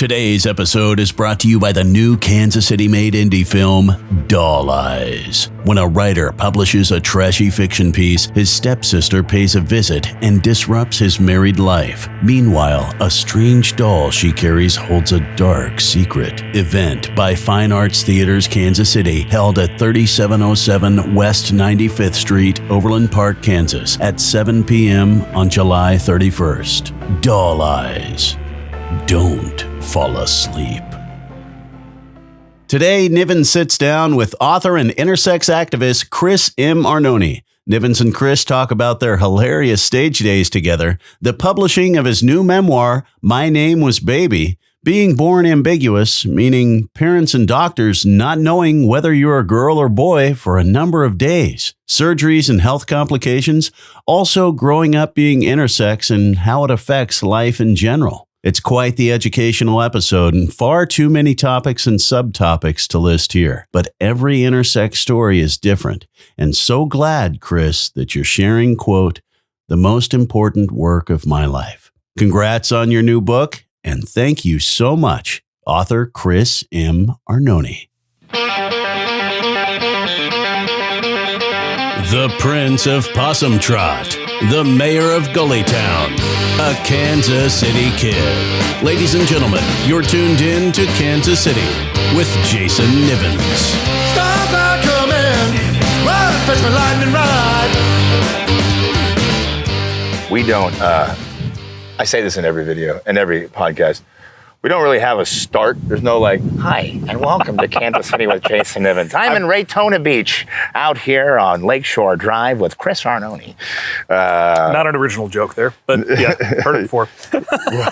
Today's episode is brought to you by the new Kansas City-made indie film, Doll Eyes. When a writer publishes a trashy fiction piece, his stepsister pays a visit and disrupts his married life. Meanwhile, a strange doll she carries holds a dark secret. Event by Fine Arts Theaters Kansas City, held at 3707 West 95th Street, Overland Park, Kansas, at 7 p.m. on July 31st. Doll Eyes. Don't fall asleep. Today, Nivens sits down with author and intersex activist Chris M. Arnone. Nivens and Chris talk about their hilarious stage days together, the publishing of his new memoir, My Name Was Baby, being born ambiguous, meaning parents and doctors not knowing whether you're a girl or boy for a number of days, surgeries and health complications, also growing up being intersex and how it affects life in general. It's quite the educational episode and far too many topics and subtopics to list here. But every intersex story is different. And so glad, Chris, that you're sharing, quote, the most important work of my life. Congrats on your new book, and thank you so much, author Chris M. Arnone. The Prince of Possum Trot, the Mayor of Gullytown, a Kansas City kid. Ladies and gentlemen, you're tuned in to Kansas City with Jason Nivens. Stars are coming, run, fetch my lightning ride. We don't, I say this in every video and every podcast, we don't really have a start. There's no like, hi, and welcome to Kansas City with Jason Nivens. I'm in Raytona Beach, out here on Lakeshore Drive with Chris Arnone. Not an original joke there, but yeah, heard it before.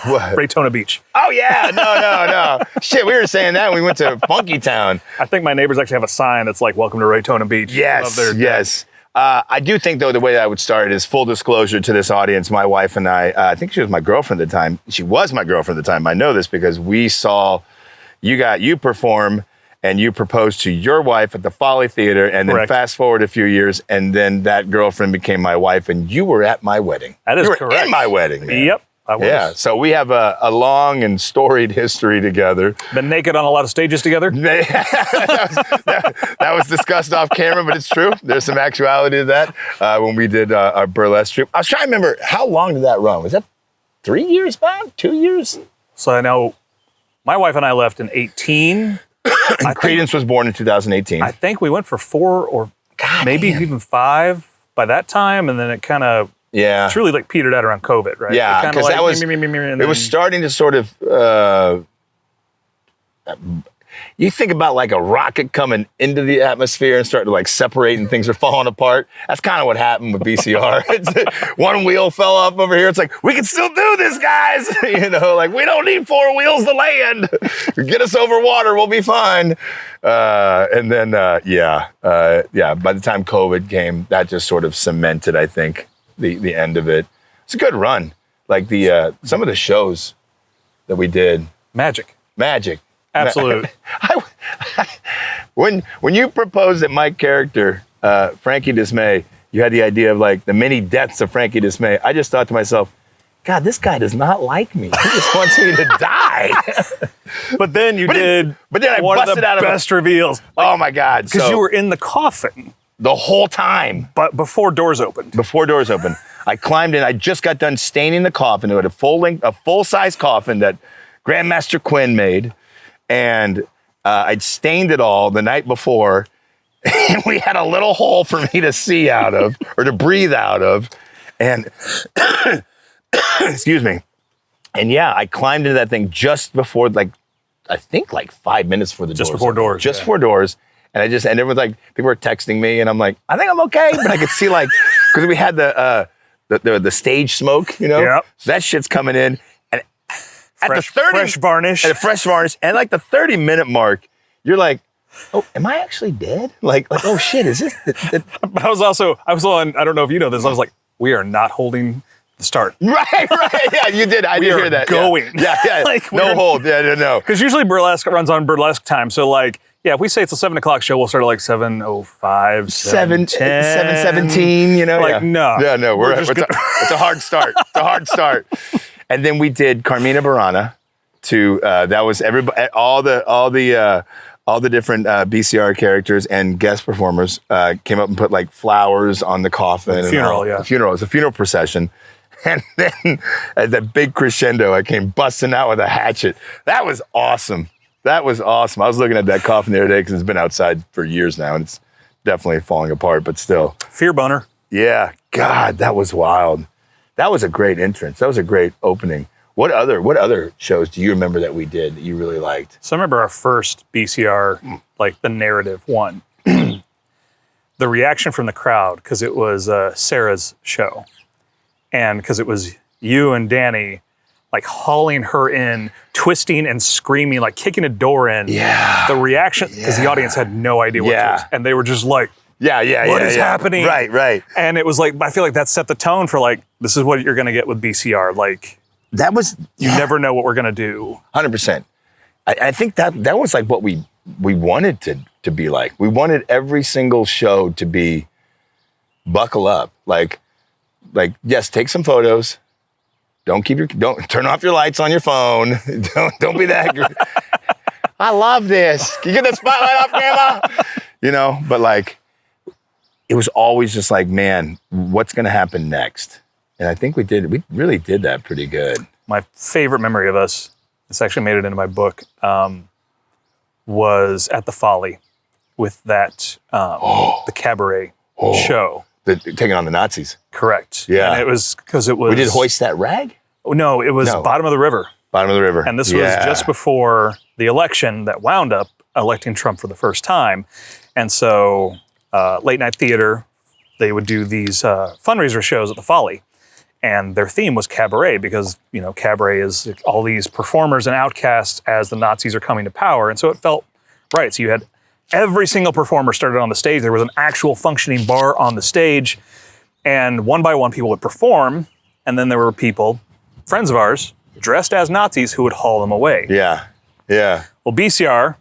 What? Raytona Beach. Oh yeah, no. Shit, we were saying that when we went to Funky Town. I think my neighbors actually have a sign that's like, welcome to Raytona Beach. Yes, Love their yes. I do think, though, the way that I would start is full disclosure to this audience. My wife and I think she was my girlfriend at the time. She was my girlfriend at the time. I know this because we saw you perform and you proposed to your wife at the Folly Theater, and then fast forward a few years, and then that girlfriend became my wife, and you were at my wedding. That is correct. You were in my wedding, man. Yep. I was. Yeah, so we have a long and storied history together. Been naked on a lot of stages together. that was discussed off camera, but it's true. There's some actuality to that when we did our burlesque troupe. I was trying to remember, how long did that run? Was that 3 years back? 2 years? So I know my wife and I left in 18. Credence was born in 2018. I think we went for 4 or maybe even 5 by that time, and then it kind of it's really like petered out around COVID, right? Yeah, because like, that was it was starting to sort of. You think about like a rocket coming into the atmosphere and starting to like separate, and things are falling apart. That's kind of what happened with BCR. One wheel fell off over here. It's like, we can still do this, guys. Like we don't need 4 wheels to land. Get us over water, we'll be fine. And then, by the time COVID came, that just sort of cemented, I think, the end of it. It's a good run. Like some of the shows that we did. Magic. Absolute. When you proposed that my character, Frankie Dismay, you had the idea of like the many deaths of Frankie Dismay, I just thought to myself, God, this guy does not like me. He just wants me to die. But then I one busted of the out of best reveals. Oh my God. Because you were in the coffin. The whole time. But before doors opened. I climbed in. I just got done staining the coffin. It had a full-size coffin that Grandmaster Quinn made. And I'd stained it all the night before. And we had a little hole for me to see out of, or to breathe out of. And, excuse me. And yeah, I climbed into that thing just before, I think 5 minutes before the doors. Just before doors. Just before doors. And everyone's like, people were texting me, and I'm like, I think I'm okay. But I could see because we had the stage smoke, Yep. So that shit's coming in. And fresh varnish. At the fresh varnish. And the 30-minute mark, you're like, oh, am I actually dead? Like, oh shit, is this? But I was on, I don't know if you know this, I was like, we are not holding the start. Right. Yeah, you did. I did hear that. Going. Yeah. No hold. Yeah, no. Because usually burlesque runs on burlesque time. So if we say it's a 7 o'clock show, we'll start at 7:05, 7:17, No. Yeah, no. It's a hard start. And then we did Carmina Burana, to that was everybody, all the different BCR characters and guest performers came up and put like flowers on the coffin. Funeral, yeah. The funeral. It was a funeral procession. And then at that big crescendo, I came busting out with a hatchet. That was awesome. I was looking at that coffin the other day because it's been outside for years now, and it's definitely falling apart, but still. Fear boner. Yeah. God, that was wild. That was a great entrance. That was a great opening. What other shows do you remember that we did that you really liked? So I remember our first BCR, like the narrative one. The reaction from the crowd, because it was Sarah's show. And because it was you and Danny, like hauling her in, twisting and screaming, like kicking a door in. Yeah. The reaction, because the audience had no idea what it was. And they were just like, what is happening? Right. And it was like, I feel like that set the tone for like, this is what you're going to get with BCR. Like, that was, you never know what we're going to do. 100%. I think that was like what we wanted to be like. We wanted every single show to be buckle up. Like, yes, take some photos. Don't turn off your lights on your phone. Don't be that. I love this. Can you get the spotlight off, Grandma? But like, it was always just like, man, what's going to happen next? And I think we really did that pretty good. My favorite memory of us, this actually made it into my book, was at the Folly with that, the cabaret show. Taking on the Nazis. Correct. Yeah. And it was because it was... We did Hoist That Rag? No, it was Bottom of the River. Bottom of the River. And this was just before the election that wound up electing Trump for the first time. And so late night theater, they would do these fundraiser shows at the Folly. And their theme was cabaret because, cabaret is all these performers and outcasts as the Nazis are coming to power. And so it felt right. So you had every single performer started on the stage. There was an actual functioning bar on the stage. And one by one, people would perform. And then there were people, friends of ours, dressed as Nazis who would haul them away. Yeah. Well, BCR,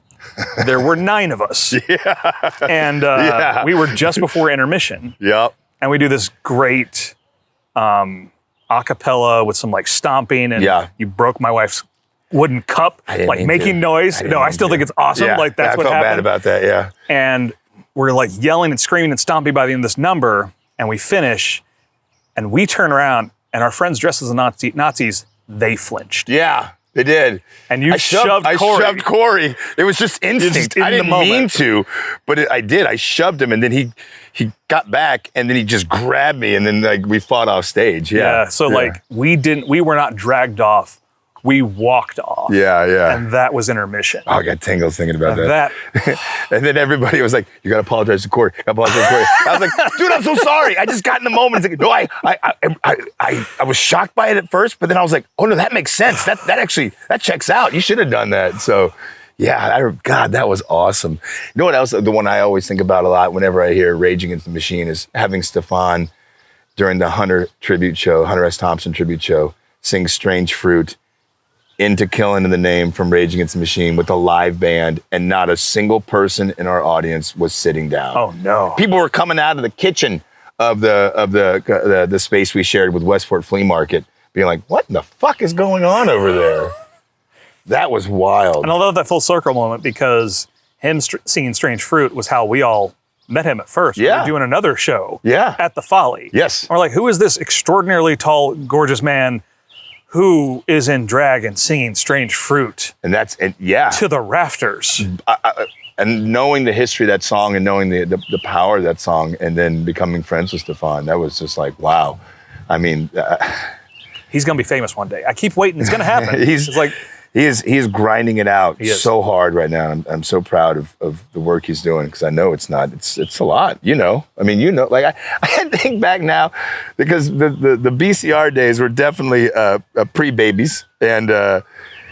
there were 9 of us. Yeah. And we were just before intermission. Yep. And we do this great a cappella with some like stomping. And you broke my wife's wooden cup, like making noise. No, I still think it's awesome. Yeah. Like that's what happened. I happened. felt bad about that, yeah. And we're like yelling and screaming and stomping by the end of this number. And we finish and we turn around and our friends dressed as the Nazis, they flinched. Yeah, they did. And you shoved Corey. I shoved Corey. It was just instinct. I didn't mean to, but I did. I shoved him and then he got back and then he just grabbed me and then like we fought off stage. Yeah. So like we were not dragged off. We walked off. Yeah. And that was intermission. Oh, I got tingles thinking about that. And then everybody was like, you got to apologize to Corey. I was like, dude, I'm so sorry. I just got in the moment. It's like, no, I was shocked by it at first, but then I was like, oh no, that makes sense. That checks out. You should have done that. So yeah, God, that was awesome. You know what else? The one I always think about a lot whenever I hear Rage Against the Machine is having Stefan during the Hunter S. Thompson tribute show, sing Strange Fruit into Killing in the Name from Rage Against the Machine with a live band, and not a single person in our audience was sitting down. Oh no! People were coming out of the kitchen of the space we shared with Westport Flea Market, being like, "What in the fuck is going on over there?" That was wild. And I love that full circle moment because him singing Strange Fruit was how we all met him at first. Yeah. We were doing another show. Yeah. At the Folly. Yes. And we're like, who is this extraordinarily tall, gorgeous man who is in drag and singing Strange Fruit? And to the rafters. And knowing the history of that song and knowing the power of that song and then becoming friends with Stefan, that was just like, wow. I mean... he's going to be famous one day. I keep waiting. It's going to happen. He is grinding it out so hard right now. I'm so proud of the work he's doing because I know it's a lot, I mean, like I think back now because the BCR days were definitely pre-babies. And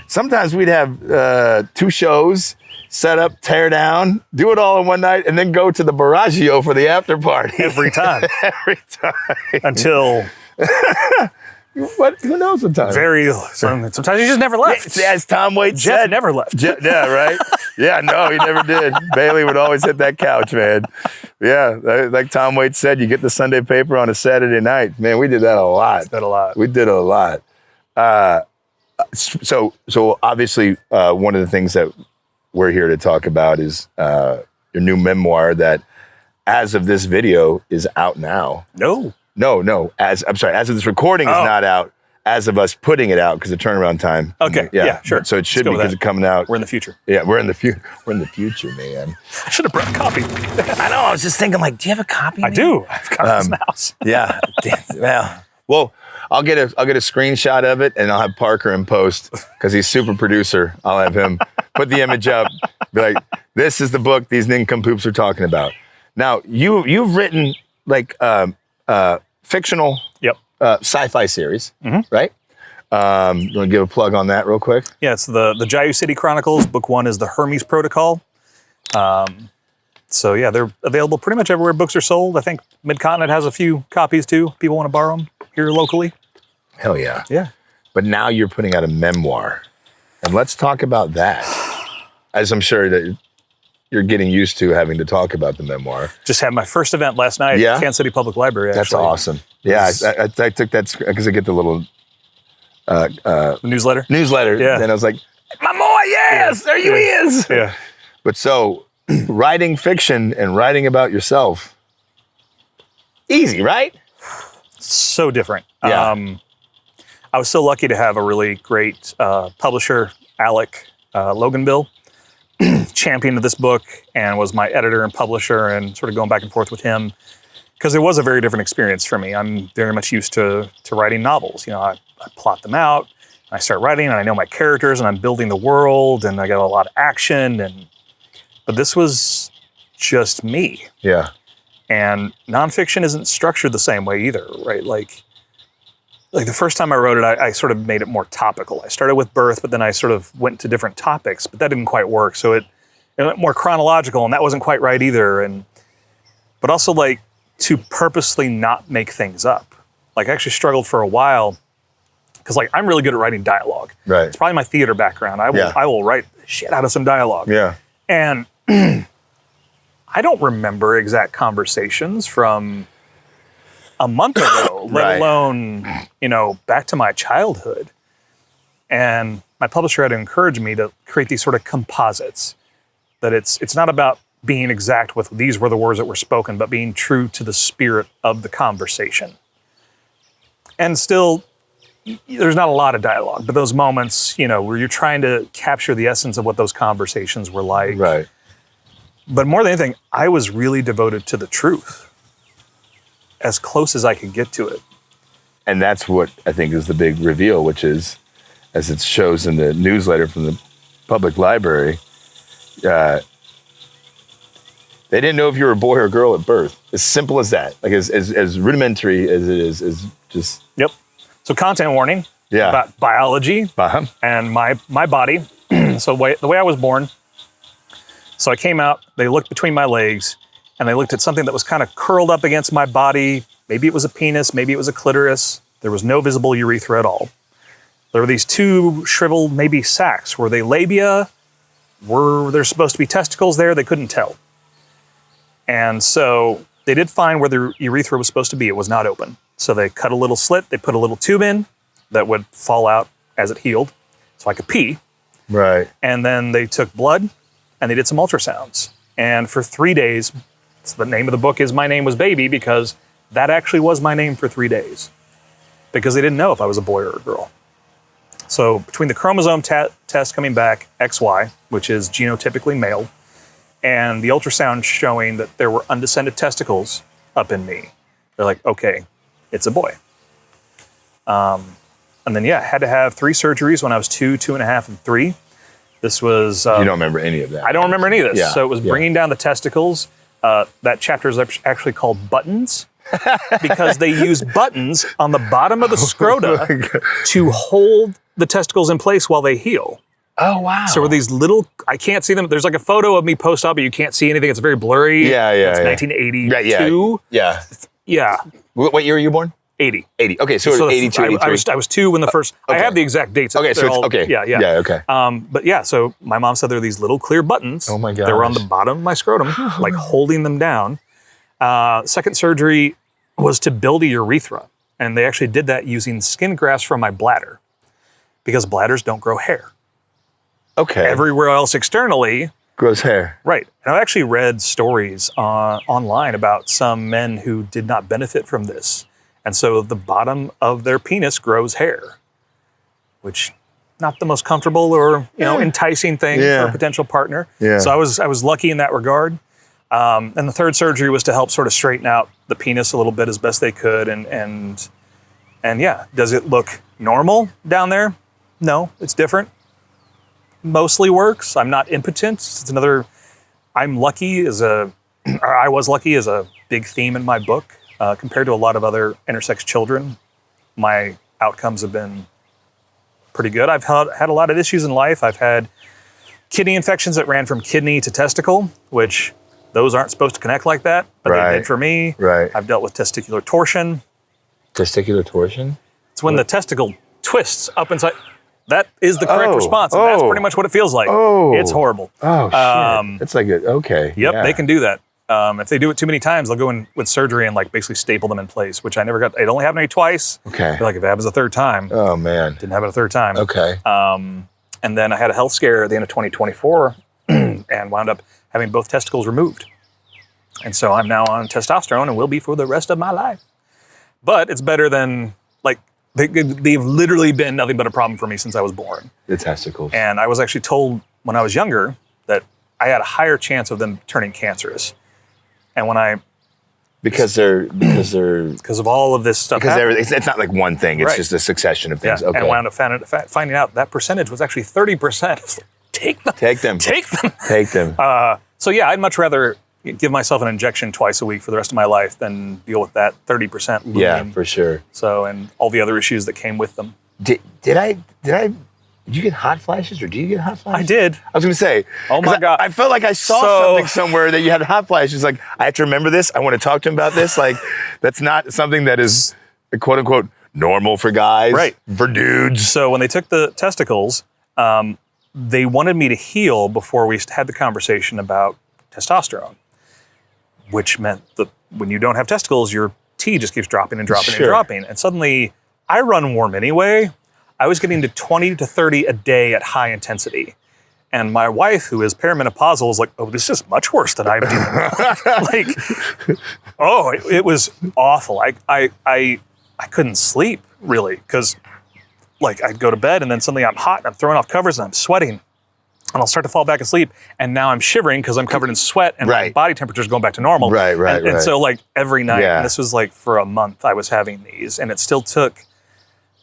sometimes we'd have 2 shows, set up, tear down, do it all in one night, and then go to the Baraggio for the after party. Every time. Every time. Until... What? Who knows sometimes? Sometimes he just never left. As Tom Waits said. Jeff never left. Yeah, right? Yeah, no, he never did. Bailey would always hit that couch, man. Yeah, like Tom Waits said, you get the Sunday paper on a Saturday night. Man, we did that a lot. We did a lot. We did a lot. So obviously, one of the things that we're here to talk about is your new memoir that, as of this video, is out now. No. As of this recording is not out. As of us putting it out, because the turnaround time. Okay. Yeah, sure. So it should be because it's coming out. We're in the future. Yeah, we're in the future. We're in the future, man. I should have brought a copy. I know. I was just thinking, like, do you have a copy? I do. I've got it in the house. Yeah. Well, I'll get a screenshot of it, and I'll have Parker in post because he's super producer. I'll have him put the image up, be like, "This is the book these nincompoops are talking about." Now, you've written like fictional. Yep. Sci-fi series, right? You want to give a plug on that real quick? Yeah, it's the Jayu City Chronicles. Book 1 is the Hermes Protocol. So yeah, they're available pretty much everywhere books are sold. I think Mid-Continent has a few copies too. People want to borrow them here locally. Hell yeah. Yeah. But now you're putting out a memoir. And let's talk about that. As I'm sure that you're getting used to having to talk about the memoir. Just had my first event last night at Kansas City Public Library, actually. That's awesome. Yeah, I took that because I get the little newsletter. Yeah. And I was like, my boy, yes, there you is. Yeah. But so, writing fiction and writing about yourself, easy, right? So different. Yeah. I was so lucky to have a really great publisher, Alec Loganville, champion of this book and was my editor and publisher, and sort of going back and forth with him because it was a very different experience for me. I'm very much used to writing novels. You know, I plot them out, and I start writing, and I know my characters, and I'm building the world, and I got a lot of action, but this was just me. Yeah. And nonfiction isn't structured the same way either, right? Like the first time I wrote it, I sort of made it more topical. I started with birth, but then I sort of went to different topics, but that didn't quite work. So it went more chronological, and that wasn't quite right either. But also like to purposely not make things up. Like I actually struggled for a while because like I'm really good at writing dialogue. Right. It's probably my theater background. I will write the shit out of some dialogue. Yeah. And I don't remember exact conversations from a month ago, let alone, back to my childhood. And my publisher had to encourage me to create these sort of composites, that it's not about being exact with these were the words that were spoken, but being true to the spirit of the conversation. And still, there's not a lot of dialogue, but those moments, where you're trying to capture the essence of what those conversations were like. Right. But more than anything, I was really devoted to the truth, as close as I could get to it. And that's what I think is the big reveal, which is, as it shows in the newsletter from the public library, they didn't know if you were a boy or a girl at birth. As simple as that. Like as rudimentary as it is just... Yep. So content warning about biology and my body. So the way I was born, so I came out, they looked between my legs, and they looked at something that was kind of curled up against my body. Maybe it was a penis, maybe it was a clitoris. There was no visible urethra at all. There were these two shriveled, maybe sacs. Were they labia? Were there supposed to be testicles there? They couldn't tell. And so they did find where the urethra was supposed to be. It was not open. So they cut a little slit, they put a little tube in that would fall out as it healed, so I could pee. Right. And then they took blood and they did some ultrasounds. And for 3 days, the name of the book is My Name Was Baby, because that actually was my name for 3 days, because they didn't know if I was a boy or a girl. So between the chromosome test coming back XY, which is genotypically male, and the ultrasound showing that there were undescended testicles up in me, they're like, okay, it's a boy. And then, I had to have 3 surgeries when I was 2, 2.5, and 3. This was... you don't remember any of that. I don't remember any of this. Yeah, So it was bringing down the testicles. That chapter is actually called Buttons, because they use buttons on the bottom of the scrota to hold the testicles in place while they heal. Oh, wow. So were these little, I can't see them. There's like a photo of me post-op, but you can't see anything. It's very blurry. Yeah. It's 1982. Yeah. Yeah. What year were you born? 80. 80. Okay, so 82, 83. I was 2 when the first, okay. I have the exact dates. Okay, so it's, okay. Yeah. Yeah, okay. But so my mom said there are these little clear buttons. Oh my gosh. They were on the bottom of my scrotum, like holding them down. Second surgery was to build a urethra. And they actually did that using skin grafts from my bladder, because bladders don't grow hair. Okay. Everywhere else externally grows hair. Right. And I've actually read stories online about some men who did not benefit from this. And so the bottom of their penis grows hair, which not the most comfortable or enticing thing for a potential partner. Yeah. So I was lucky in that regard. And the third surgery was to help sort of straighten out the penis a little bit as best they could. And yeah, does it look normal down there? No, it's different. Mostly works. I'm not impotent. It's another, I was lucky as a big theme in my book. Compared to a lot of other intersex children, my outcomes have been pretty good. I've had a lot of issues in life. I've had kidney infections that ran from kidney to testicle, which those aren't supposed to connect like that, but they did for me. Right. I've dealt with testicular torsion. Testicular torsion? It's when the testicle twists up inside. That is the correct response. And that's pretty much what it feels like. It's horrible. Oh, shit. It's like, okay. Yep, they can do that. If they do it too many times, they'll go in with surgery and like basically staple them in place, which I never got. It only happened to me twice. Okay. But like if it happens a third time. Oh, man. Didn't happen a third time. Okay. And then I had a health scare at the end of 2024 and wound up having both testicles removed. And so I'm now on testosterone and will be for the rest of my life. But it's better than, like, they've literally been nothing but a problem for me since I was born. The testicles. And I was actually told when I was younger that I had a higher chance of them turning cancerous. And when I... Because of all of this stuff. Because it's not like one thing. It's just a succession of things. Yeah. Okay. And wound up finding out that percentage was actually 30%. Take them. Take them. Take them. Take them. So yeah, I'd much rather give myself an injection twice a week for the rest of my life than deal with that 30% looming. Yeah, for sure. So, and all the other issues that came with them. Did you get hot flashes, or do you get hot flashes? I did. I was going to say. Oh my God. I felt like I saw something somewhere that you had hot flashes. Like, I have to remember this. I want to talk to him about this. Like, that's not something that is, quote unquote, normal for guys. Right. For dudes. So when they took the testicles, they wanted me to heal before we had the conversation about testosterone, which meant that when you don't have testicles, your T just keeps dropping and dropping and dropping. And suddenly, I run warm anyway. I was getting to 20 to 30 a day at high intensity. And my wife, who is perimenopausal, was like, oh, this is much worse than I'm dealing with. It was awful. I couldn't sleep, really, because like I'd go to bed and then suddenly I'm hot and I'm throwing off covers and I'm sweating. And I'll start to fall back asleep, and now I'm shivering because I'm covered in sweat, and my body temperature is going back to normal. And so, like, every night, and this was like for a month, I was having these, and it still took,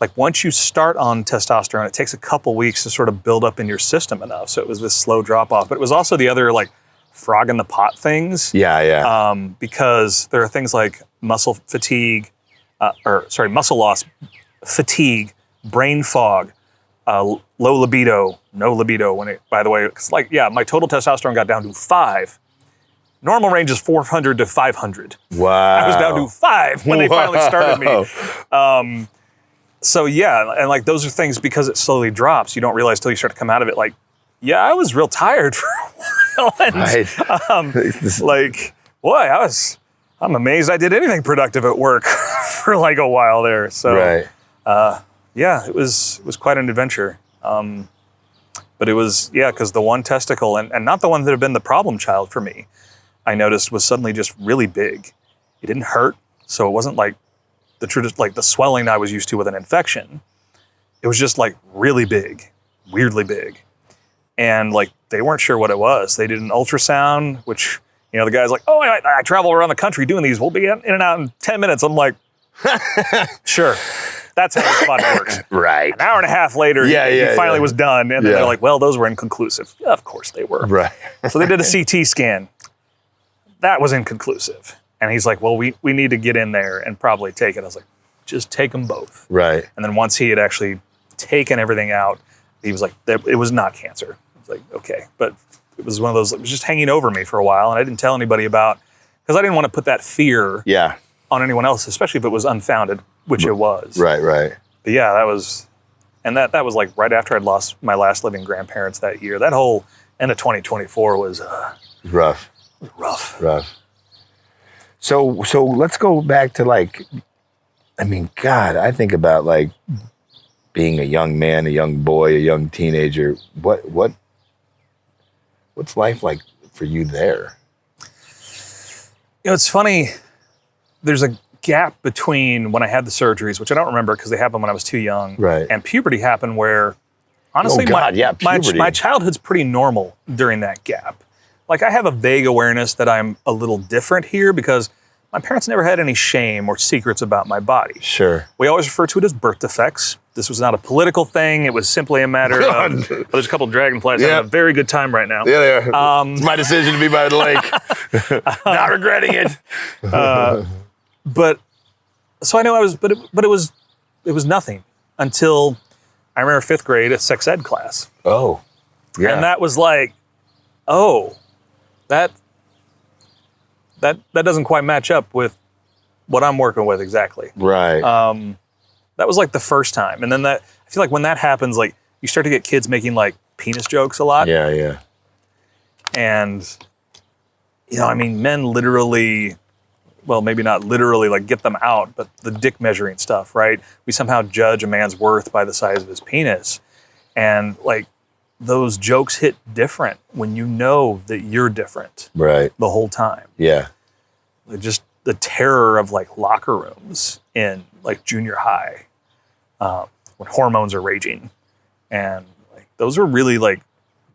like, once you start on testosterone, it takes a couple weeks to sort of build up in your system enough. So it was this slow drop off, but it was also the other, like, frog in the pot things. Because there are things like muscle fatigue, muscle loss, fatigue, brain fog, low libido, no libido. By the way, it's like, my total testosterone got down to 5. Normal range is 400 to 500. Wow. I was down to 5 when they finally started me. So and like those are things, because it slowly drops, you don't realize till you start to come out of it. Like, I was real tired for a while. And, like, boy, I'm amazed I did anything productive at work for like a while there. So, it was quite an adventure. But it was, because the one testicle, and not the one that had been the problem child for me, I noticed was suddenly just really big. It didn't hurt, so it wasn't like the swelling I was used to with an infection. It was just like really big, weirdly big. And like, they weren't sure what it was. They did an ultrasound, which, the guy's like, oh, I travel around the country doing these. We'll be in and out in 10 minutes. I'm like, sure. That's how this body works. Right. An hour and a half later, he finally was done. And then they're like, well, those were inconclusive. Yeah, of course they were. Right. So they did a CT scan. That was inconclusive. And he's like, well, we need to get in there and probably take it. I was like, just take them both. Right. And then once he had actually taken everything out, he was like, it was not cancer. I was like, okay. But it was one of those, it was just hanging over me for a while. And I didn't tell anybody about, because I didn't want to put that fear on anyone else, especially if it was unfounded, which it was. Right. But that was, and that was like right after I'd lost my last living grandparents that year. That whole end of 2024 was rough. So let's go back to, like, I mean, God, I think about, like, being a young man, a young boy, a young teenager, what's life like for you there? It's funny. There's a gap between when I had the surgeries, which I don't remember because they happened when I was too young, Right. and puberty happened where, honestly, my childhood's pretty normal during that gap. Like, I have a vague awareness that I'm a little different here because my parents never had any shame or secrets about my body. Sure. We always refer to it as birth defects. This was not a political thing. It was simply a matter of, there's a couple of dragonflies having a very good time right now. Yeah, they are. It's my decision to be by the lake. Not regretting it. But so I know but it was nothing until I remember 5th grade, a sex ed class. Oh, yeah. And that was like, oh, that doesn't quite match up with what I'm working with exactly. Right. That was like the first time. And then I feel like when that happens, like you start to get kids making like penis jokes a lot. Yeah, yeah. And, I mean, men literally, well, maybe not literally like get them out, but the dick measuring stuff, right? We somehow judge a man's worth by the size of his penis. And like those jokes hit different when you know that you're different. Right. The whole time. Yeah. Like just the terror of like locker rooms in like junior high when hormones are raging. And like those are really like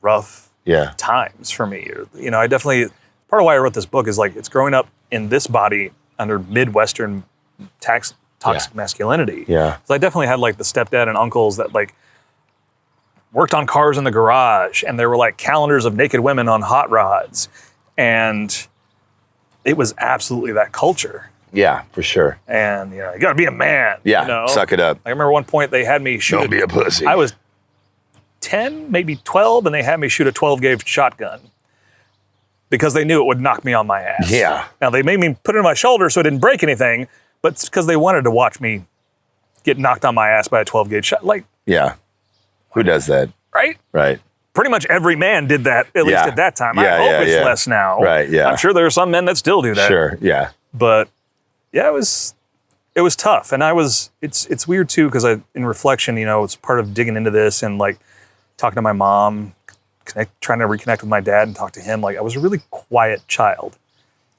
rough times for me. I definitely, part of why I wrote this book is like it's growing up in this body under Midwestern toxic masculinity. Yeah. So I definitely had like the stepdad and uncles that like worked on cars in the garage, and there were like calendars of naked women on hot rods. And it was absolutely that culture. Yeah, for sure. And, you gotta be a man. Yeah, suck it up. I remember one point they had me shoot. Don't be a pussy. I was 10, maybe 12, and they had me shoot a 12-gauge shotgun because they knew it would knock me on my ass. Yeah. Now, they made me put it on my shoulder so it didn't break anything, but it's because they wanted to watch me get knocked on my ass by a 12-gauge shot. Like, yeah. Who does that? Right? Right. Pretty much every man did that, at least at that time. I hope it's less now. Right, yeah. I'm sure there are some men that still do that. Sure, yeah. But yeah, it was tough. And it's weird too, because in reflection, it's part of digging into this and like talking to my mom, trying to reconnect with my dad and talk to him. Like I was a really quiet child.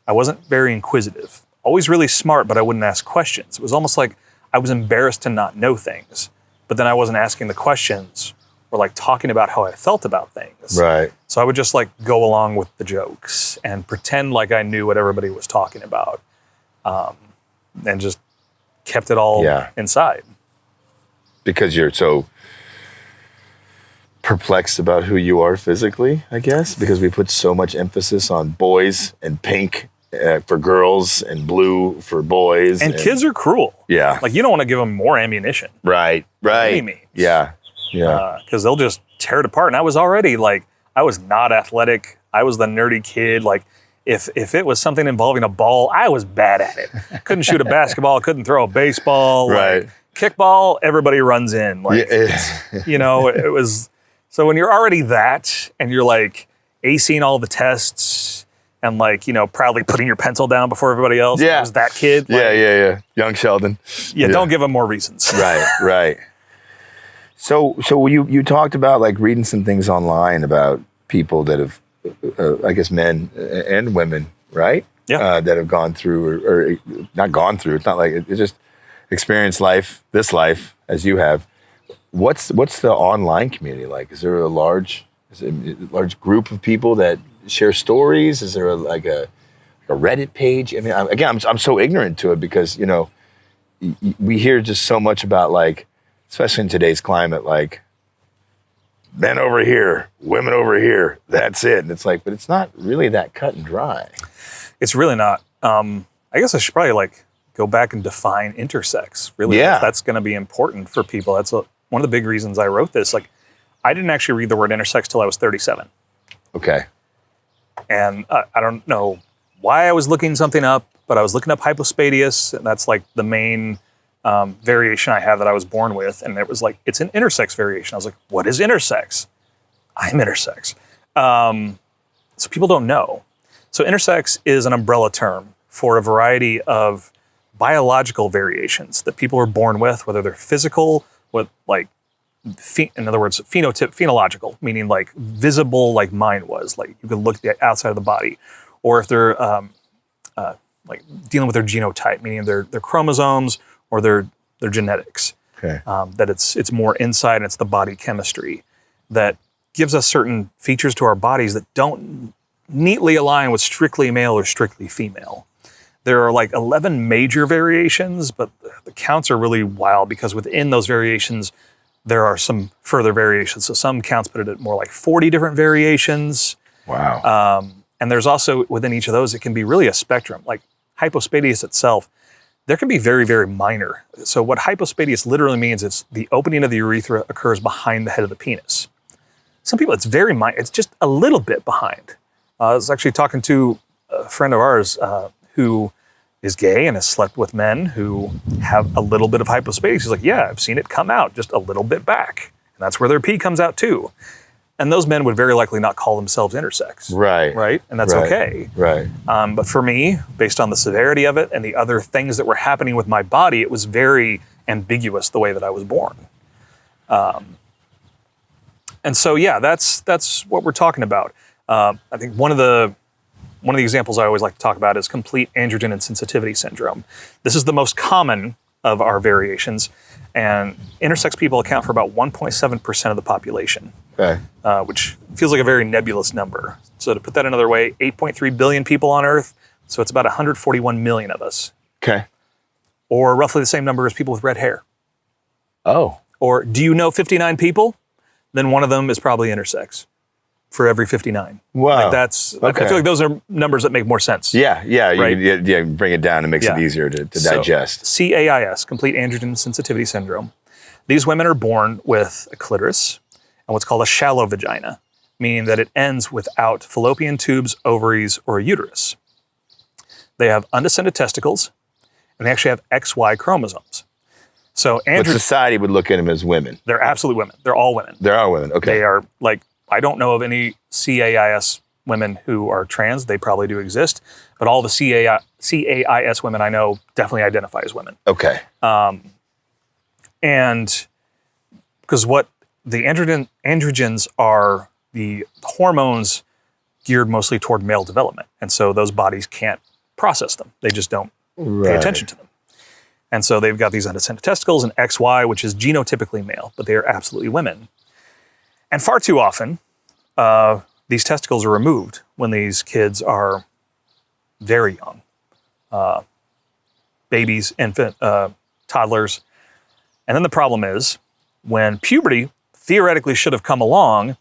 I wasn't very inquisitive, always really smart, but I wouldn't ask questions. It was almost like I was embarrassed to not know things, but then I wasn't asking the questions or like talking about how I felt about things. Right. So I would just like go along with the jokes and pretend like I knew what everybody was talking about. And just kept it all inside. Because you're so perplexed about who you are physically, I guess, because we put so much emphasis on boys and pink for girls and blue for boys. And kids are cruel. Yeah. Like you don't want to give them more ammunition. Right. By any means. Yeah. Yeah. Because they'll just tear it apart. And I was already like, I was not athletic. I was the nerdy kid. Like if it was something involving a ball, I was bad at it. Couldn't shoot a basketball. Couldn't throw a baseball. Right. Like, kickball, everybody runs in. Like, it was. So when you're already that and you're like acing all the tests and like, proudly putting your pencil down before everybody else. Yeah. It was that kid. Like, yeah. Young Sheldon. Yeah, don't give them more reasons. Right. So you talked about like reading some things online about people that have, I guess men and women, right? Yeah. That have gone through or not gone through. It's not like it's just experienced this life as you have. What's the online community like? Is there a large group of people that share stories? Is there a Reddit page? I mean, I'm so ignorant to it because we hear just so much about like, especially in today's climate, like men over here, women over here. That's it. And it's like, but it's not really that cut and dry. It's really not. I guess I should probably like go back and define intersex. Really, that's going to be important for people. That's one of the big reasons I wrote this. Like, I didn't actually read the word intersex till I was 37. Okay. And I don't know why I was looking something up, but I was looking up hypospadias, and that's like the main variation I have that I was born with. And it was like, it's an intersex variation. I was like, what is intersex? I'm intersex. So people don't know. So intersex is an umbrella term for a variety of biological variations that people are born with, whether they're physical what like, in other words, phenological, meaning like visible, like mine was, like you could look at the outside of the body, or if they're like dealing with their genotype, meaning their chromosomes or their genetics. Okay. That it's more inside and it's the body chemistry that gives us certain features to our bodies that don't neatly align with strictly male or strictly female. There are like 11 major variations, but the counts are really wild because within those variations, there are some further variations. So some counts put it at more like 40 different variations. Wow. And there's also within each of those, it can be really a spectrum. Like hypospadias itself, there can be very, very minor. So what hypospadias literally means, it's the opening of the urethra occurs behind the head of the penis. Some people, it's very minor. It's just a little bit behind. I was actually talking to a friend of ours who is gay and has slept with men who have a little bit of hypospadias. He's like, yeah, I've seen it come out just a little bit back. And that's where their pee comes out too. And those men would very likely not call themselves intersex. Right. Right? And that's okay. Right. But for me, based on the severity of it and the other things that were happening with my body, it was very ambiguous the way that I was born. And so, yeah, that's what we're talking about. I think one of the examples I always like to talk about is complete androgen insensitivity syndrome. This is the most common of our variations, and intersex people account for about 1.7% of the population, Okay. Which feels like a very nebulous number. So to put that another way, 8.3 billion people on Earth, so it's about 141 million of us, Okay. or roughly the same number as people with red hair. Oh. Or do you know 59 people? Then one of them is probably intersex for every 59. Wow. Like I Okay. feel like those are numbers that make more sense. Yeah. Yeah. Right. You bring it down. It makes Yeah. it easier to So, digest. CAIS, complete androgen sensitivity syndrome. These women are born with a clitoris and what's called a shallow vagina, meaning that it ends without fallopian tubes, ovaries, or a uterus. They have undescended testicles, and they actually have XY chromosomes. So But society would look at them as women. they're absolute women. They're all women. There are women. Okay. They are like, I don't know of any CAIS women who are trans. They probably do exist, but all the CAIS women I know definitely identify as women. Okay. And because what the androgens are the hormones geared mostly toward male development. And so those bodies can't process them. They just don't pay attention to them. And so they've got these undescended testicles and XY, which is genotypically male, but they are absolutely women. And far too often, these testicles are removed when these kids are very young. Babies, infant, toddlers. And then the problem is, when puberty theoretically should have come along,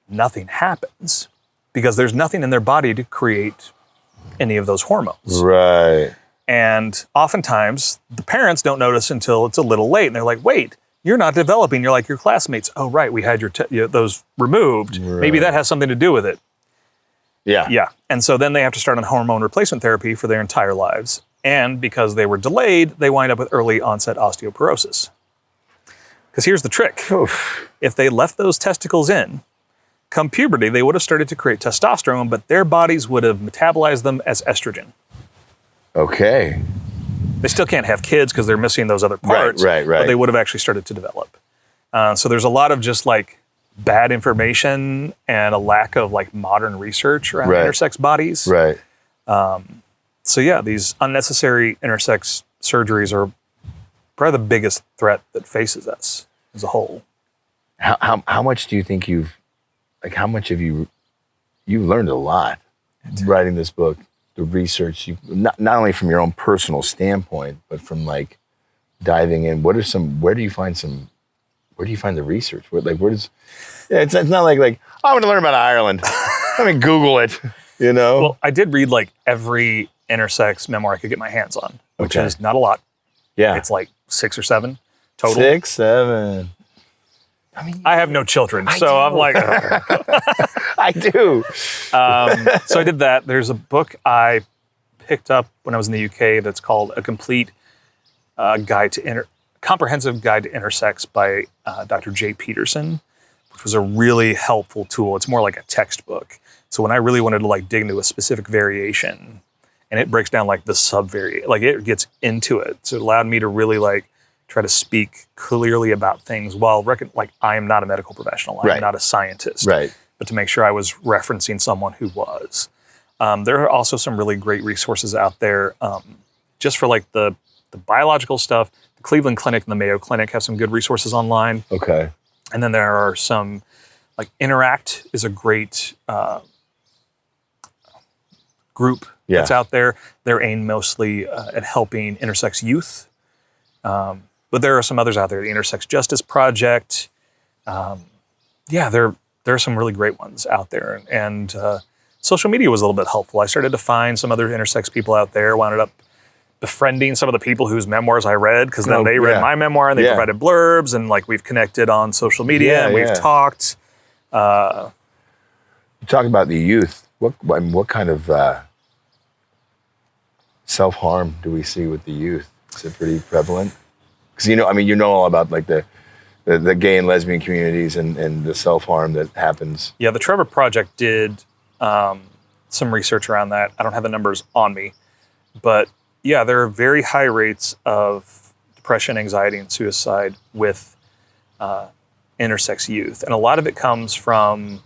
nothing happens because there's nothing in their body to create any of those hormones. Right. And oftentimes, the parents don't notice until it's a little late. And they're like, wait, you're not developing. You're like your classmates. Oh, right, we had those removed. Right. Maybe that has something to do with it. Yeah. Yeah. And so then they have to start on hormone replacement therapy for their entire lives. And because they were delayed, they wind up with early onset osteoporosis. Because here's the trick. Oof. If they left those testicles in, come puberty, they would have started to create testosterone, but their bodies would have metabolized them as estrogen. Okay. They still can't have kids because they're missing those other parts. Right. But they would have actually started to develop. So there's a lot of just like bad information and a lack of like modern research around intersex bodies. Right. So yeah, these unnecessary intersex surgeries are probably the biggest threat that faces us as a whole. How much do you think how much have you've learned a lot writing this book, the research, not only from your own personal standpoint, but from like diving in, where do you find the research? It's not like, I want to learn about Ireland. Let me Google it, you know? Well, I did read like every intersex memoir I could get my hands on, which is not a lot. Yeah. It's like 6 or 7 total. 6, 7. I have no children, so I'm like, I do. so I did that. There's a book I picked up when I was in the UK that's called A Complete Comprehensive Guide to Intersex by Dr. Jay Peterson, which was a really helpful tool. It's more like a textbook. So when I really wanted to like dig into a specific variation, and it breaks down like the sub-variation, like it gets into it. So it allowed me to really like try to speak clearly about things while like I am not a medical professional. I'm Right. not a scientist. Right. But to make sure I was referencing someone who was. There are also some really great resources out there just for like the biological stuff. The Cleveland Clinic and the Mayo Clinic have some good resources online. Okay. And then there are some, like Interact is a great group that's out there. They're aimed mostly at helping intersex youth. But there are some others out there, the Intersex Justice Project. There are some really great ones out there. And social media was a little bit helpful. I started to find some other intersex people out there, wound up befriending some of the people whose memoirs I read, because then they read my memoir and they provided blurbs, and like we've connected on social media and we've talked. You talk about the youth. What kind of self-harm do we see with the youth? Is it pretty prevalent? Because you know all about like the gay and lesbian communities and the self-harm that happens. Yeah, the Trevor Project did some research around that. I don't have the numbers on me, but yeah, there are very high rates of depression, anxiety, and suicide with intersex youth. And a lot of it comes from,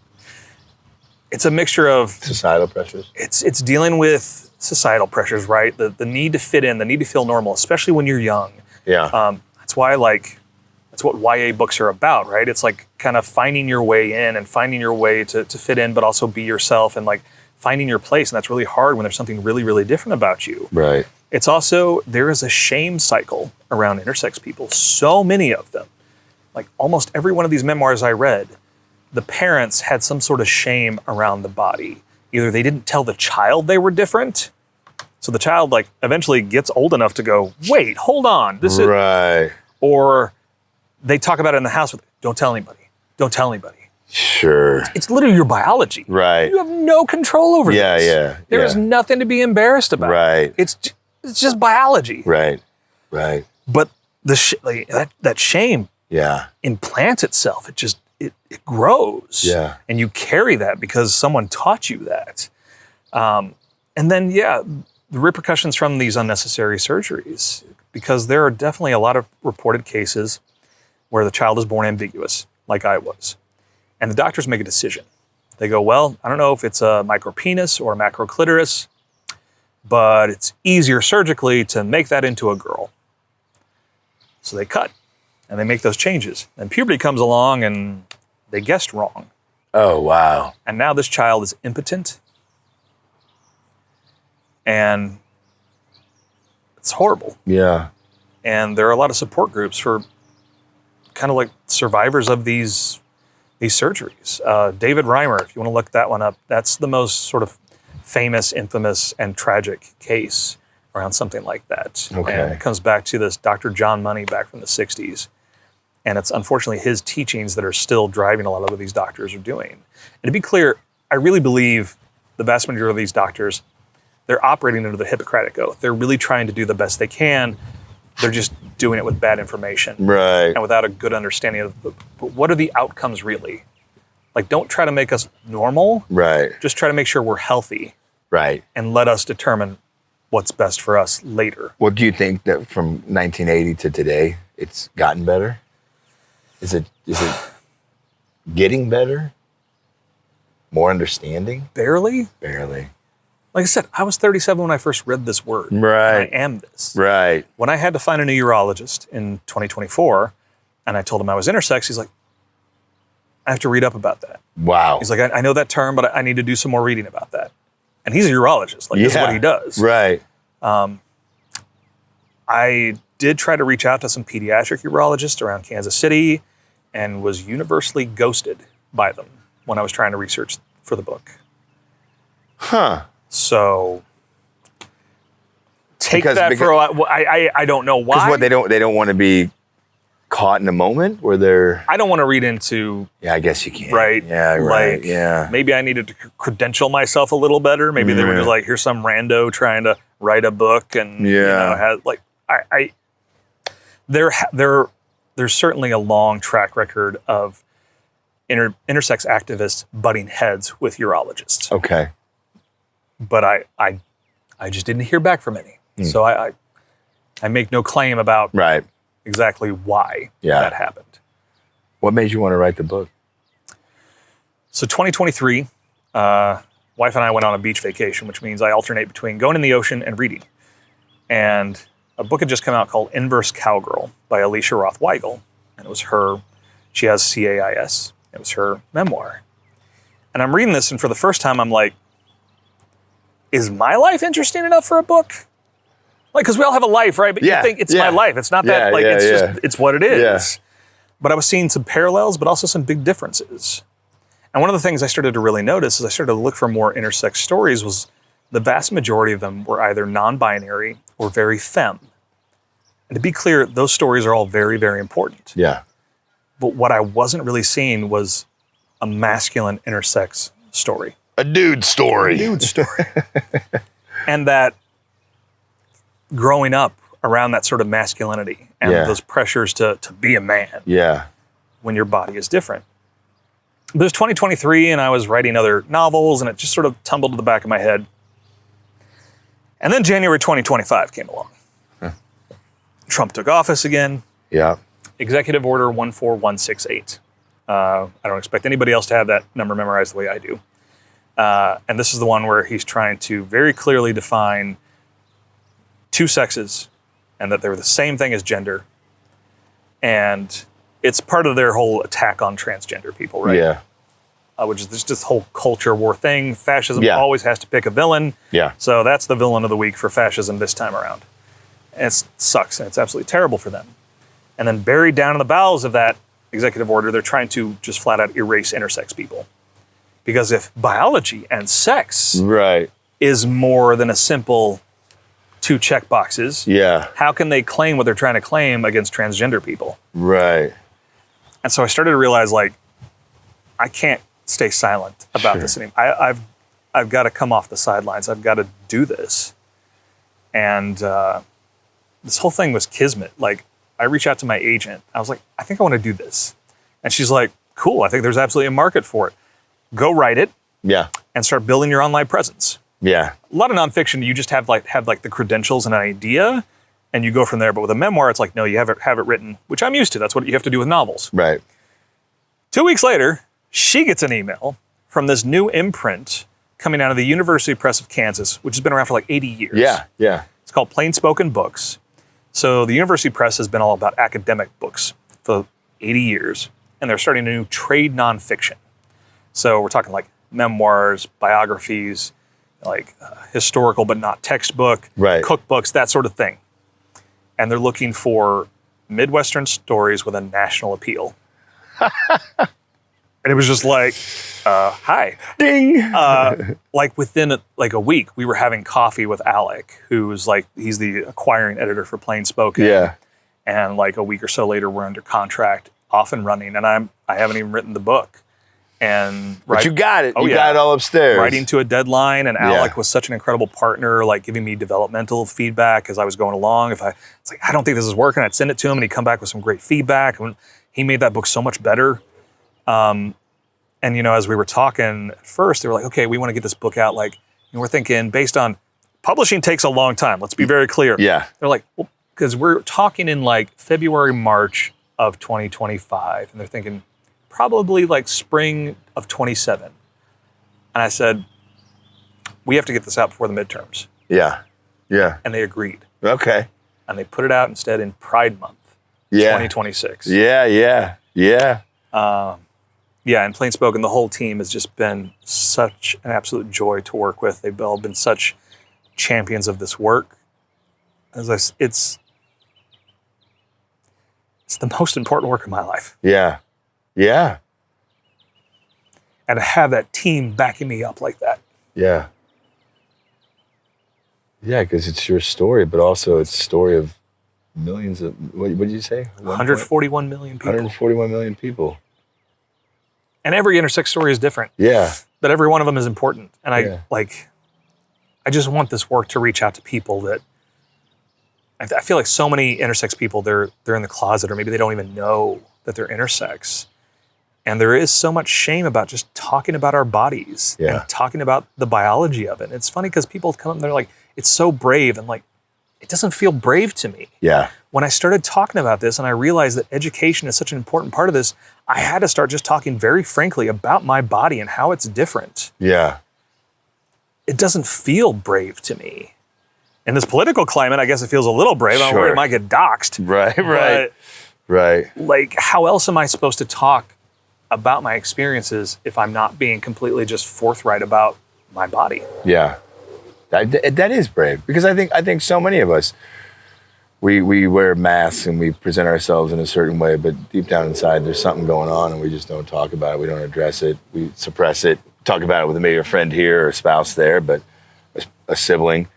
it's a mixture of Societal pressures. It's dealing with societal pressures, right? The need to fit in, the need to feel normal, especially when you're young. Yeah. That's why that's what YA books are about, right? It's like kind of finding your way in and finding your way to fit in, but also be yourself and like finding your place. And that's really hard when there's something really, really different about you. Right. It's also, there is a shame cycle around intersex people. So many of them. Like almost every one of these memoirs I read, the parents had some sort of shame around the body. Either they didn't tell the child they were different, so the child like eventually gets old enough to go, wait, hold on, this is right. Or they talk about it in the house with, don't tell anybody. Don't tell anybody. Sure. It's literally your biology. Right. You have no control over this. Yeah. There is nothing to be embarrassed about. Right. It's just biology. Right. But that shame implants itself. It grows. Yeah. And you carry that because someone taught you that. And then, the repercussions from these unnecessary surgeries, because there are definitely a lot of reported cases where the child is born ambiguous, like I was. And the doctors make a decision. They go, well, I don't know if it's a micropenis or a macroclitoris, but it's easier surgically to make that into a girl. So they cut and they make those changes. And puberty comes along and they guessed wrong. Oh, wow. And now this child is impotent. And it's horrible. Yeah. And there are a lot of support groups for kind of like survivors of these surgeries. David Reimer, if you want to look that one up, that's the most sort of famous, infamous, and tragic case around something like that. Okay. And it comes back to this Dr. John Money back from the 60s. And it's unfortunately his teachings that are still driving a lot of what these doctors are doing. And to be clear, I really believe the vast majority of these doctors, they're operating under the Hippocratic Oath. They're really trying to do the best they can. They're just doing it with bad information. Right. And without a good understanding of but what are the outcomes really? Like, don't try to make us normal. Right. Just try to make sure we're healthy. Right. And let us determine what's best for us later. Well, do you think that from 1980 to today, it's gotten better? Is it getting better? More understanding? Barely. Like I said, I was 37 when I first read this word. Right. And I am this. Right. When I had to find a new urologist in 2024, and I told him I was intersex, he's like, I have to read up about that. Wow. He's like, I know that term, but I need to do some more reading about that. And he's a urologist. Like, this is what he does. Right. I did try to reach out to some pediatric urologists around Kansas City and was universally ghosted by them when I was trying to research for the book. Huh. So take that for a while. I don't know why. Because what, they don't want to be caught in a moment where they're... I don't want to read into... Yeah, I guess you can. Right? Yeah, right. Like, yeah. Maybe I needed to credential myself a little better. Maybe they were just like, here's some rando trying to write a book and, has like, there's certainly a long track record of intersex activists butting heads with urologists. Okay. But I just didn't hear back from any. So I make no claim about right. exactly why that happened. What made you want to write the book? So 2023, wife and I went on a beach vacation, which means I alternate between going in the ocean and reading. And a book had just come out called Inverse Cowgirl by Alicia Roth Weigel. And it was her, she has CAIS. It was her memoir. And I'm reading this, and for the first time, I'm like, is my life interesting enough for a book? Like, because we all have a life, right? But you think it's my life. It's not that, it's just, it's what it is. Yeah. But I was seeing some parallels, but also some big differences. And one of the things I started to really notice as I started to look for more intersex stories was the vast majority of them were either non-binary or very femme. And to be clear, those stories are all very, very important. Yeah. But what I wasn't really seeing was a masculine intersex story. A dude story. A dude story. And that growing up around that sort of masculinity and those pressures to be a man when your body is different. But it was 2023 and I was writing other novels and it just sort of tumbled to the back of my head. And then January 2025 came along. Trump took office again. Yeah. Executive Order 14168. I don't expect anybody else to have that number memorized the way I do. And this is the one where he's trying to very clearly define two sexes and that they're the same thing as gender. And it's part of their whole attack on transgender people, right? Yeah. Which is this whole culture war thing. Fascism always has to pick a villain. Yeah. So that's the villain of the week for fascism this time around. And it sucks, and it's absolutely terrible for them. And then buried down in the bowels of that executive order, they're trying to just flat out erase intersex people. Because if biology and sex is more than a simple two check boxes, how can they claim what they're trying to claim against transgender people? Right. And so I started to realize, like, I can't stay silent about this anymore. I've got to come off the sidelines. I've got to do this. And this whole thing was kismet. Like, I reached out to my agent. I was like, I think I want to do this. And she's like, cool, I think there's absolutely a market for it. Go write it. Yeah. And start building your online presence. Yeah. A lot of nonfiction, you just have the credentials and an idea, and you go from there. But with a memoir, it's like, no, you have it written, which I'm used to. That's what you have to do with novels. Right. 2 weeks later, she gets an email from this new imprint coming out of the University Press of Kansas, which has been around for like 80 years. Yeah, yeah. It's called Plain Spoken Books. So the University Press has been all about academic books for 80 years, and they're starting a new trade nonfiction. So we're talking like memoirs, biographies, like historical but not textbook, cookbooks, that sort of thing. And they're looking for Midwestern stories with a national appeal. And it was just like, hi. Ding. Like within a week, we were having coffee with Alec, who's like, he's the acquiring editor for Plain Spoken. Yeah. And like a week or so later, we're under contract, off and running. And I haven't even written the book. But you got it. You got it all upstairs. Writing to a deadline, and Alec was such an incredible partner, like giving me developmental feedback as I was going along. It's like, I don't think this is working, I'd send it to him, and he'd come back with some great feedback. And he made that book so much better. And as we were talking at first, they were like, okay, we want to get this book out. Like, we're thinking based on publishing takes a long time. Let's be very clear. Yeah. They're like, well, because we're talking in like February, March of 2025, and they're thinking probably like spring of 27. And I said, we have to get this out before the midterms. Yeah. Yeah. And they agreed. Okay. And they put it out instead in Pride Month, 2026. Yeah, yeah, yeah. Yeah, and Plain Spoken, the whole team has just been such an absolute joy to work with. They've all been such champions of this work. It's the most important work of my life. Yeah. Yeah. And to have that team backing me up like that. Yeah. Yeah, because it's your story, but also it's a story of millions of, what did you say? 141 million people. 141 million people. And every intersex story is different. Yeah. But every one of them is important. And I just want this work to reach out to people that, I feel like so many intersex people, they're in the closet, or maybe they don't even know that they're intersex. And there is so much shame about just talking about our bodies and talking about the biology of it. And it's funny because people come up and they're like, it's so brave. And like, it doesn't feel brave to me. Yeah. When I started talking about this and I realized that education is such an important part of this, I had to start just talking very frankly about my body and how it's different. Yeah. It doesn't feel brave to me. In this political climate, I guess it feels a little brave. I'm worried I might get doxxed. Right. Like, how else am I supposed to talk about my experiences if I'm not being completely just forthright about my body? Yeah. That is brave, because I think so many of us, we wear masks and we present ourselves in a certain way, but deep down inside there's something going on and we just don't talk about it. We don't address it. We suppress it. Talk about it with maybe a friend here or a spouse there, but a sibling.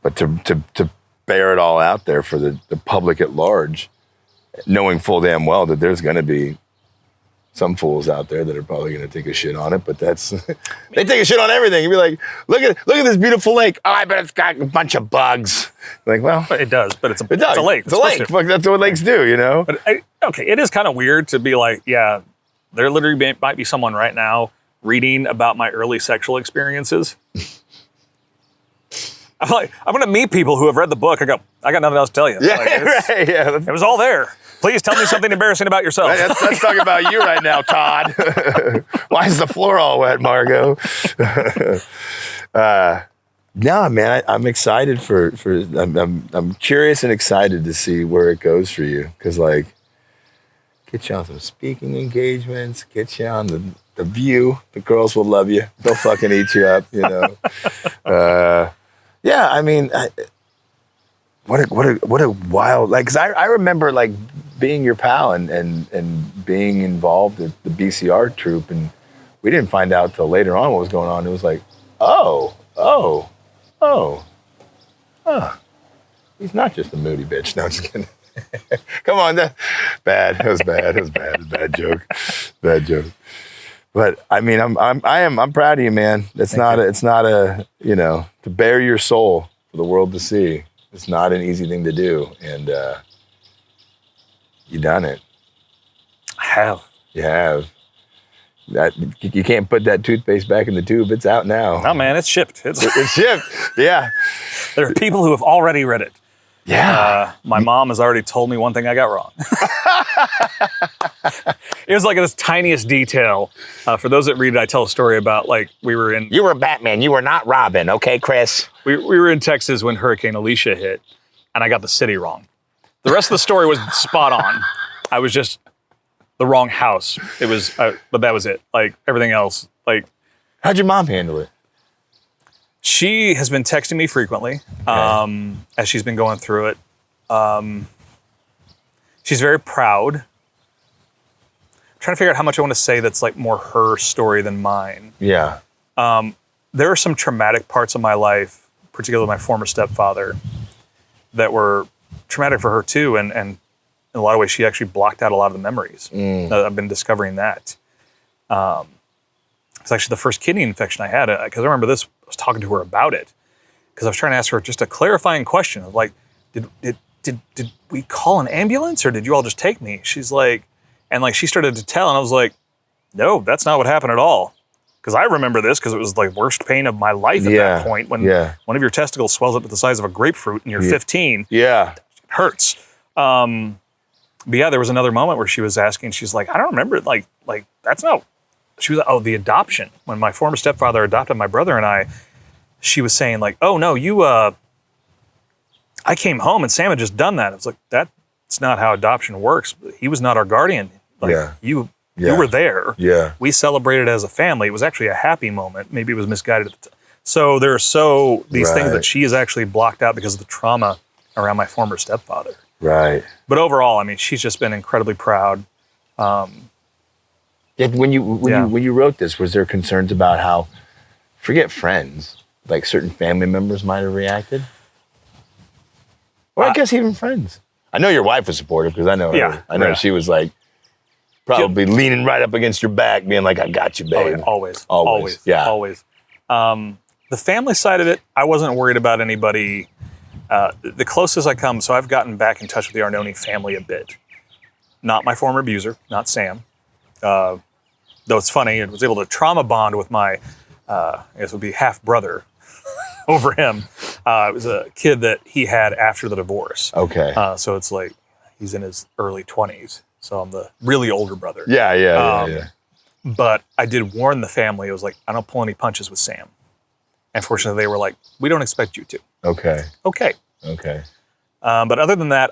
But to bear it all out there for the public at large, knowing full damn well that there's going to be some fools out there that are probably going to take a shit on it, but that's they take a shit on everything. You'd be like, look at this beautiful lake. Oh, I bet it's got a bunch of bugs. Like, well, it does, but it's a lake. It's a lake. Fuck, that's what lakes do, you know. But okay, it is kind of weird to be like, yeah, there literally might be someone right now reading about my early sexual experiences. I'm like, I'm going to meet people who have read the book. I got nothing else to tell you. Yeah, like, right. Yeah, it was all there. Please tell me something embarrassing about yourself. Let's talk about you right now, Todd. Why is the floor all wet, Margot? No, man, I'm excited for I'm curious and excited to see where it goes for you. Because, like, get you on some speaking engagements, get you on the View. The girls will love you. They'll fucking eat you up, you know. Yeah, I mean, what a wild, like, because I remember, like, being your pal and being involved with the BCR troop, and we didn't find out till later on what was going on. It was like, he's not just a moody bitch. No, I'm just kidding. Come on, that was bad. It was bad joke. Bad joke. But I mean, I'm proud of you, man. It's not a, you know, to bare your soul for the world to see. It's not an easy thing to do, and you done it. I have. You have. That you can't put that toothpaste back in the tube. It's out now. No, man, it's shipped. It's shipped. Yeah. There are people who have already read it. Yeah. My mom has already told me one thing I got wrong. It was like this tiniest detail. For those that read it, I tell a story about, like, we were in... You were Batman. You were not Robin. Okay, Chris? We were in Texas when Hurricane Alicia hit, and I got the city wrong. The rest of the story was spot on. I was just the wrong house. It was, but that was it. Like, everything else, like... How'd your mom handle it? She has been texting me frequently as she's been going through it. She's very proud. I'm trying to figure out how much I want to say that's, like, more her story than mine. Yeah. There are some traumatic parts of my life, particularly my former stepfather, that were traumatic for her too. And in a lot of ways, she actually blocked out a lot of the memories. I've been discovering that. It's actually the first kidney infection I had, because I remember this, I was talking to her about it, because I was trying to ask her just a clarifying question of, like, did we call an ambulance, or did you all just take me? She's like, and, like, she started to tell, and I was like, no, that's not what happened at all. Because I remember this, because it was the worst pain of my life at that point, when one of your testicles swells up to the size of a grapefruit and you're 15. Yeah. It hurts. But yeah, there was another moment where she was asking, she's like, I don't remember it. Like that's not, she was like, oh, the adoption. When my former stepfather adopted my brother and I, she was saying, like, oh no, I came home and Sam had just done that. I was like, that's not how adoption works. He was not our guardian. Like, you were there. Yeah. We celebrated as a family. It was actually a happy moment. Maybe it was misguided at the time. So there are these things that she has actually blocked out because of the trauma around my former stepfather. Right. But overall, I mean, she's just been incredibly proud. When you wrote this, was there concerns about how, forget friends, like certain family members might have reacted? Or I guess even friends. I know your wife was supportive, because I know her. I know she was, like, probably leaning right up against your back, being like, I got you, babe. Always. Yeah. Always. The family side of it, I wasn't worried about anybody. The closest I come, so I've gotten back in touch with the Arnone family a bit. Not my former abuser, not Sam. Though it's funny, I was able to trauma bond with my, I guess it would be half brother over him. It was a kid that he had after the divorce. Okay. So it's like he's in his early 20s. So I'm the really older brother. Yeah. But I did warn the family. It was like, I don't pull any punches with Sam. And fortunately, they were like, we don't expect you to. Okay. Okay. But other than that,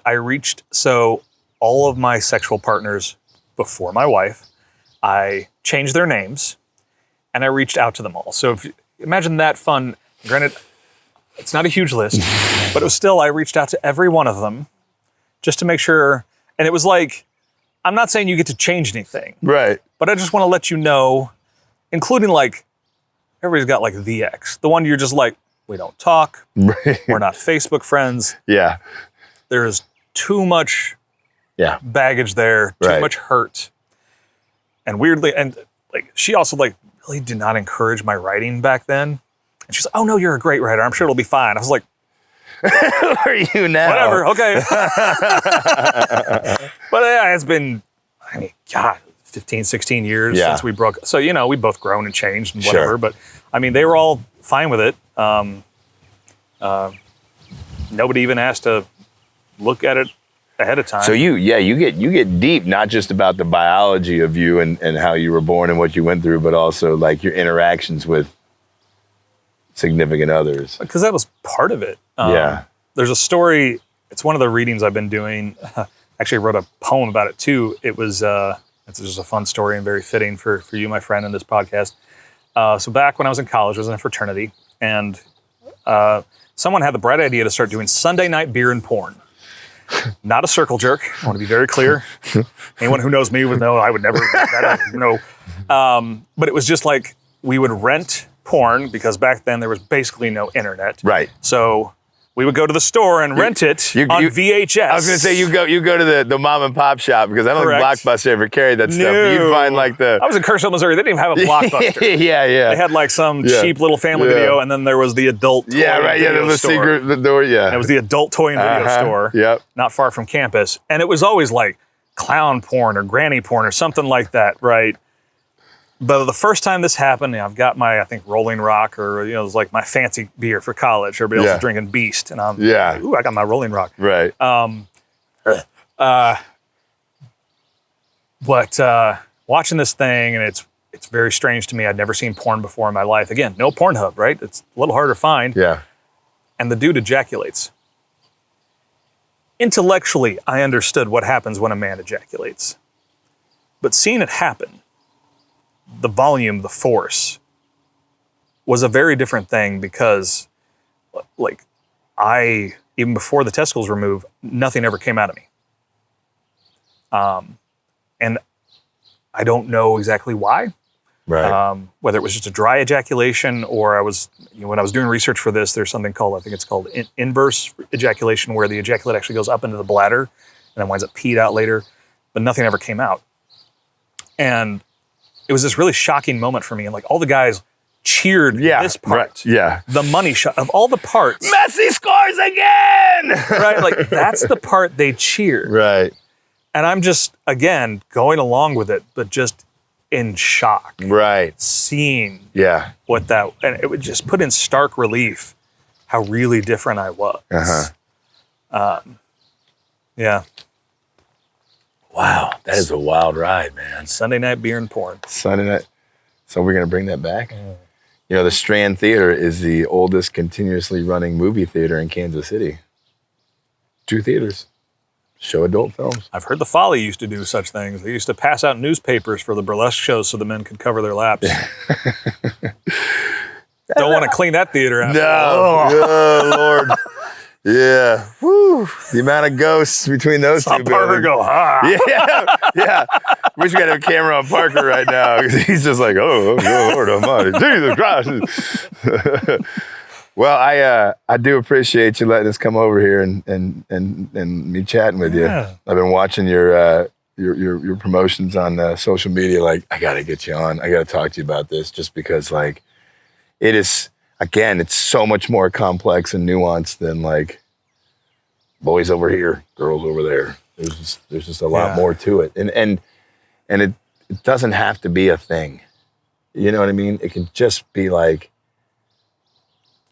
so all of my sexual partners before my wife, I changed their names and I reached out to them all. So if you imagine that fun, granted, it's not a huge list, but it was still, I reached out to every one of them just to make sure. And it was like, I'm not saying you get to change anything. Right. But I just want to let you know, including like, everybody's got like the ex. The one you're just like, we don't talk. Right. We're not Facebook friends. Yeah. There's too much baggage there, too much hurt. And weirdly, and like she also like really did not encourage my writing back then. And she's like, oh no, you're a great writer. I'm sure it'll be fine. I was like, who are you now? Whatever, okay. But yeah, it's been, I mean, God, 15, 16 years since we broke. So, you know, we both grown and changed and whatever. Sure. But I mean, they were all fine with it. Nobody even asked to look at it ahead of time. So you get deep, not just about the biology of you and how you were born and what you went through, but also like your interactions with significant others. Because that was part of it. There's a story, it's one of the readings I've been doing. Actually, I wrote a poem about it too. It's just a fun story and very fitting for you, my friend, in this podcast. So back when I was in college, I was in a fraternity, and someone had the bright idea to start doing Sunday night beer and porn. Not a circle jerk. I want to be very clear. Anyone who knows me would know I would never know. But it was just like we would rent porn because back then there was basically no internet. Right. So we would go to the store and rent it on VHS. I was going to say you go to the mom and pop shop because I don't think Blockbuster ever carried that stuff. You'd find like I was in Kerrsville, Missouri. They didn't even have a Blockbuster. Yeah. They had like some cheap little family video, and then there was the adult toy video store. Secret door. Yeah. It was the adult toy and video store. Yep. Not far from campus, and it was always like clown porn or granny porn or something like that, right? But the first time this happened, I've got my, I think, Rolling Rock, or it was like my fancy beer for college. Everybody else is drinking Beast, and I'm ooh, I got my Rolling Rock. Right. But watching this thing, and it's very strange to me. I'd never seen porn before in my life. Again, no Pornhub, right? It's a little harder to find. Yeah. And the dude ejaculates. Intellectually, I understood what happens when a man ejaculates. But seeing it happen, the volume, the force, was a very different thing because, like, even before the testicles were removed, nothing ever came out of me. And I don't know exactly why. Right. Whether it was just a dry ejaculation or when I was doing research for this, there's something called, I think it's called inverse ejaculation, where the ejaculate actually goes up into the bladder and then winds up peed out later, but nothing ever came out. And it was this really shocking moment for me. And like all the guys cheered this part. Right, yeah. The money shot of all the parts. Messi scores again! Right, like that's the part they cheered. Right. And I'm just, again, going along with it, but just in shock. Right. Seeing what that, and it would just put in stark relief how really different I was. Yeah. Wow, that is a wild ride, man. Sunday night beer and porn. Sunday night. So we're going to bring that back? You know, the Strand Theater is the oldest continuously running movie theater in Kansas City. 2 theaters. Show adult films. I've heard the Folly used to do such things. They used to pass out newspapers for the burlesque shows so the men could cover their laps. Don't want to clean that theater out. No. Oh, Lord. Yeah. Woo. The amount of ghosts between those two buildings. Parker go, Yeah. Wish we had a camera on Parker right now because he's just like, oh Lord Almighty, Jesus Christ. Well, I do appreciate you letting us come over here and me chatting with you. I've been watching your promotions on social media. Like, I got to get you on. I got to talk to you about this just because, like, it is. Again, it's so much more complex and nuanced than like boys over here, girls over there. There's just a lot more to it, and it doesn't have to be a thing. You know what I mean? It can just be like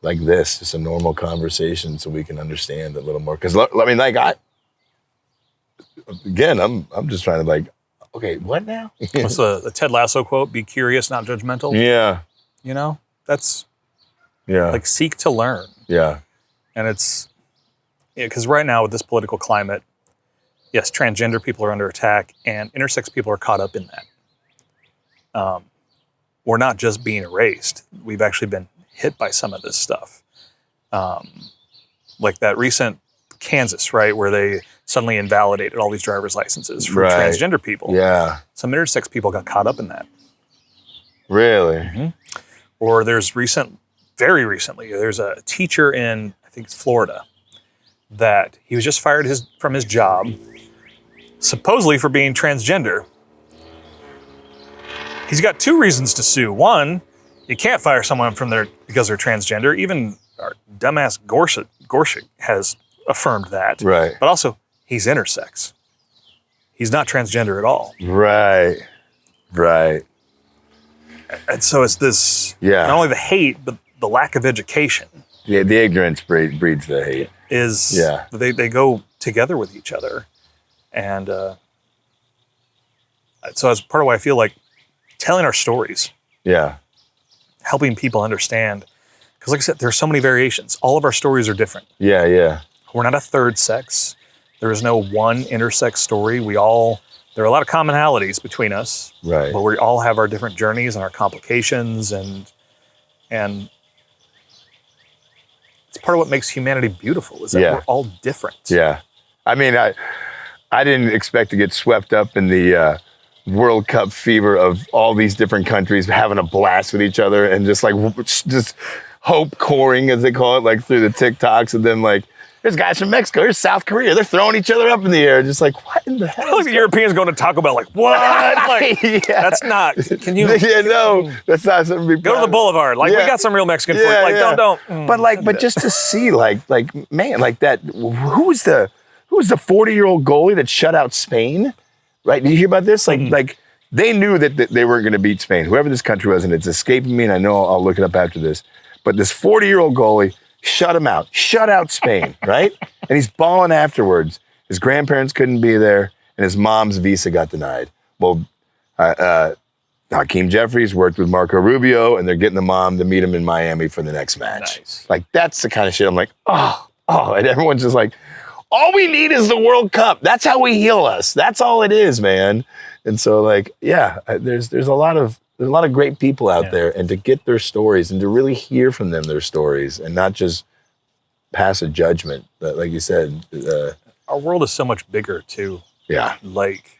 like this, just a normal conversation, so we can understand a little more. Because I mean, like I'm just trying to like, okay, what now? What's the Ted Lasso quote? Be curious, not judgmental. Yeah. You know, that's Yeah. like seek to learn. Yeah. And it's because right now with this political climate, yes, transgender people are under attack, and intersex people are caught up in that. We're not just being erased; we've actually been hit by some of this stuff, like that recent Kansas, right, where they suddenly invalidated all these driver's licenses for transgender people. Yeah. Some intersex people got caught up in that. Really? Mm-hmm. Or there's very recently, there's a teacher in, I think it's Florida, that he was just fired from his job, supposedly for being transgender. He's got 2 reasons to sue. One, you can't fire someone because they're transgender. Even our dumbass Gorsuch has affirmed that. Right. But also, he's intersex. He's not transgender at all. Right. Right. And so it's this, Yeah. not only the hate, but the lack of education. Yeah, the ignorance breeds the hate. Is they go together with each other. And so that's part of why I feel like telling our stories, Yeah. helping people understand. Because like I said, there's so many variations. All of our stories are different. Yeah, yeah. We're not a third sex. There is no one intersex story. There are a lot of commonalities between us. Right. But we all have our different journeys and our complications, and it's part of what makes humanity beautiful, is that we're all different. Yeah. I mean, I didn't expect to get swept up in the World Cup fever of all these different countries having a blast with each other, and just hope coring, as they call it, like through the TikToks, and then like, there's guys from Mexico, there's South Korea, they're throwing each other up in the air, just like, what in the hell? Like the Europeans going to Taco Bell, like, what? Like, that's not, can you? Yeah, no, that's not something to be Go to the boulevard. Like, we got some real Mexican food. Like, don't. But just to see, like, man, like that, who was the 40-year-old goalie that shut out Spain? Right? Did you hear about this? Like they knew that they weren't going to beat Spain, whoever this country was, and it's escaping me, and I know I'll look it up after this. But this 40-year-old goalie shut out Spain, right? And he's balling afterwards. His grandparents couldn't be there, and his mom's visa got denied. Well, Hakeem Jeffries worked with Marco Rubio, and they're getting the mom to meet him in Miami for the next match. Nice. Like, that's the kind of shit I'm like, oh, and everyone's just like, all we need is the World Cup. That's how we heal us. That's all it is, man. And so, like, yeah, there's a lot of great people out there, and to get their stories and to really hear from them their stories, and not just pass a judgment. Like you said, our world is so much bigger too. Yeah. Like,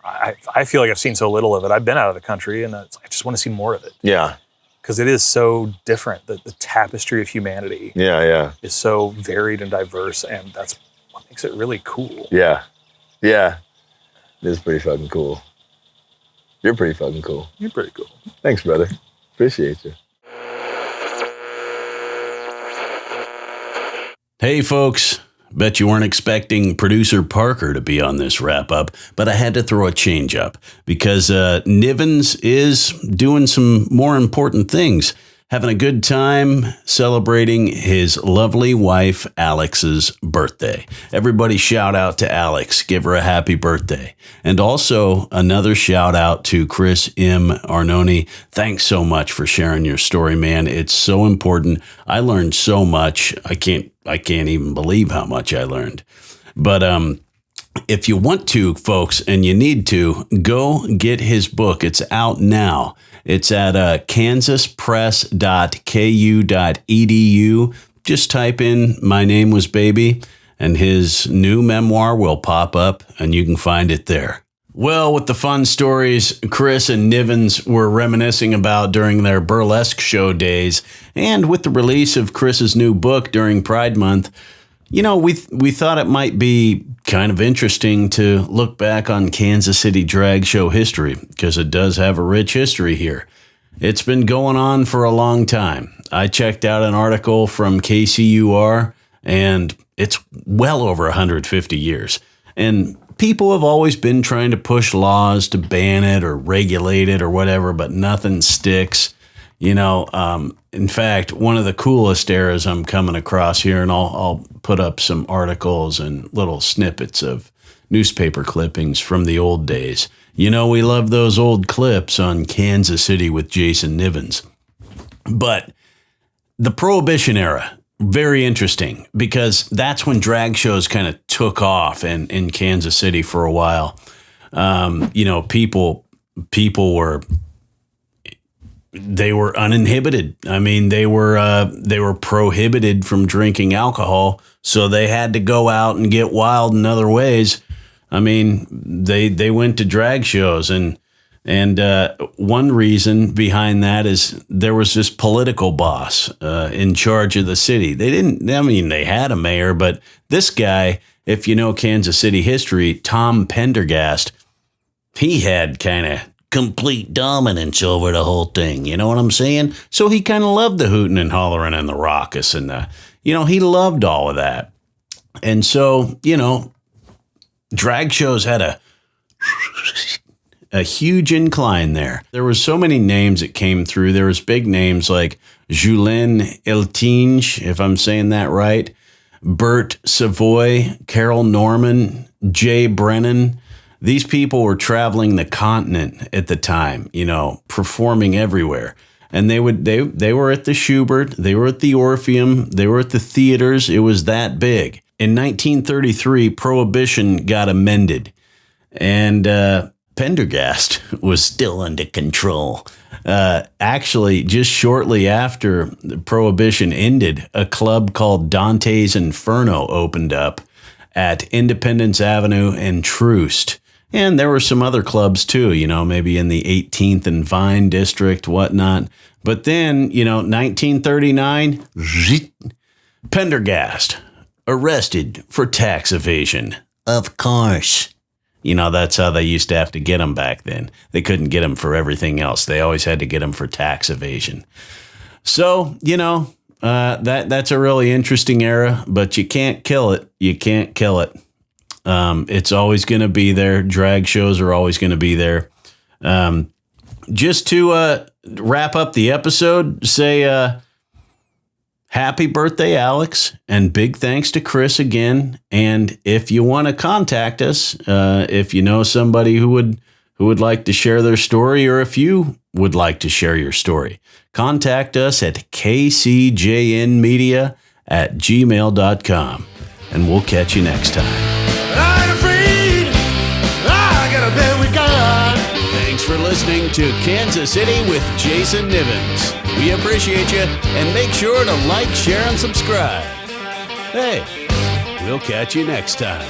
I feel like I've seen so little of it. I've been out of the country, and I just want to see more of it. Yeah. Because it is so different. The tapestry of humanity. Yeah. Is so varied and diverse, and that's what makes it really cool. Yeah. Yeah. It is pretty fucking cool. You're pretty fucking cool. You're pretty cool. Thanks, brother. Appreciate you. Hey, folks. Bet you weren't expecting producer Parker to be on this wrap up, but I had to throw a change up because Nivens is doing some more important things. Having a good time celebrating his lovely wife, Alex's birthday. Everybody shout out to Alex. Give her a happy birthday. And also another shout out to Chris M. Arnone. Thanks so much for sharing your story, man. It's so important. I learned so much. I can't even believe how much I learned. But if you want to, folks, and you need to, go get his book. It's out now. It's at kansaspress.ku.edu. Just type in "My Name Was Baby," and his new memoir will pop up, and you can find it there. Well, with the fun stories Chris and Nivens were reminiscing about during their burlesque show days, and with the release of Chris's new book during Pride Month, you know, we thought it might be kind of interesting to look back on Kansas City drag show history, because it does have a rich history here. It's been going on for a long time. I checked out an article from KCUR, and it's well over 150 years. And people have always been trying to push laws to ban it or regulate it or whatever, but nothing sticks. In fact, one of the coolest eras I'm coming across here, and I'll put up some articles and little snippets of newspaper clippings from the old days. We love those old clips on Kansas City with Jason Nivens. But the Prohibition era, very interesting, because that's when drag shows kind of took off in Kansas City for a while. People were... They were uninhibited. I mean, they were prohibited from drinking alcohol, so they had to go out and get wild in other ways. I mean, they went to drag shows, and one reason behind that is there was this political boss in charge of the city. They had a mayor, but this guy, if you know Kansas City history, Tom Pendergast, he had kind of complete dominance over the whole thing. You know what I'm saying? So he kind of loved the hooting and hollering and the raucous and he loved all of that. And so, drag shows had a huge incline there. There were so many names that came through. There was big names like Julien Eltinge, if I'm saying that right, Bert Savoy, Carol Norman, Jay Brennan. These people were traveling the continent at the time, performing everywhere. And they were at the Schubert, they were at the Orpheum, they were at the theaters. It was that big. In 1933, Prohibition got amended, and Pendergast was still under control. Actually, just shortly after the Prohibition ended, a club called Dante's Inferno opened up at Independence Avenue and Troost. And there were some other clubs too, maybe in the 18th and Vine district, whatnot. But then, 1939, Pendergast arrested for tax evasion. Of course. That's how they used to have to get him back then. They couldn't get him for everything else. They always had to get him for tax evasion. So, that's a really interesting era, but you can't kill it. You can't kill it. It's always going to be there. Drag shows are always going to be there. Just to wrap up the episode, say happy birthday, Alex, and big thanks to Chris again. And if you want to contact us, if you know somebody who would like to share their story, or if you would like to share your story, contact us at kcjnmedia@gmail.com, and we'll catch you next time. I ain't afraid. I got a bed we got. Thanks for listening to Kansas City with Jason Nivens. We appreciate you, and make sure to like, share, and subscribe. Hey, we'll catch you next time.